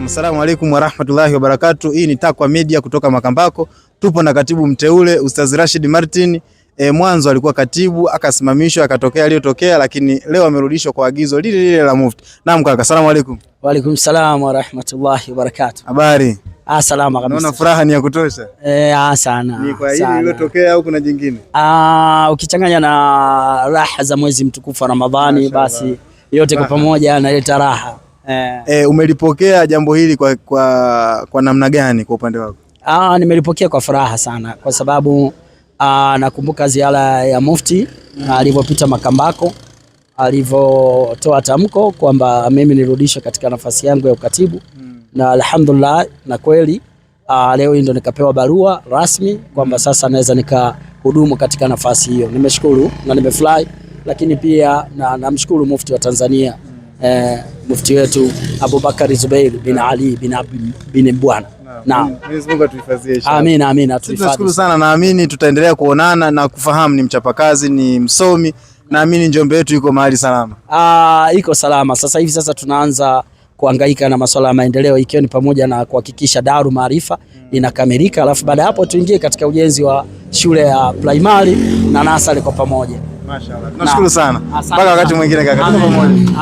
Assalamu alaikum warahmatullahi wabarakatuh. Hii ni Takwa Media kutoka Makambako. Tupo na katibu mteule Ustaz Rashid Martin. Mwanzo alikuwa katibu, akasimamishwa, akatokea aliyotokea, lakini leo amerudishwa kwa agizo lile lile la mufti. Naam kaka, assalamu alaikum. Wa alaikum salam warahmatullahi wabarakatuh. Habari? Salama kabisa. Naona furaha ni ya kutosha. Sana. Ni kwa hili lililotokea au kuna jingine? Ukichanganya na raha za mwezi mtukufu wa Ramadhani, basi yote kwa pamoja yanaleta raha. Umelipokea jambo hili kwa namna gani kwa upande wako? Nimelipokea kwa furaha sana kwa sababu nakumbuka ziara ya mufti alivyopita Makambako, alivyotoa tamko kwamba mimi nirudishwe katika nafasi yangu ya ukatibu na alhamdulillah, na kweli leo ndio nikapewa barua rasmi kwamba sasa naweza nikahudumu katika nafasi hiyo. Nimeshukuru na nimefurahi, lakini pia namshukuru mufti wa Tanzania, mufti wetu Abubakar Zubair bin Ali bin Bwana. Naam. Mwenyezi Mungu atuhifadhie. Amina, amina. Tunashukuru sana, naamini tutaendelea kuonana na kufahamu ni mchapakazi, ni msomi. Naamini Njombe yetu iko mahali salama. Iko salama. Sasa hivi tunaanza kuhangaika na masuala ya maendeleo, ikiwa ni pamoja na kuhakikisha Daru Maarifa inakamilika, alafu baada hapo tuingie katika ujenzi wa shule ya primary na nasari kwa pamoja. Mashaallah. Tunashukuru sana. Mpaka wakati mwingine kaka. Tuko pamoja.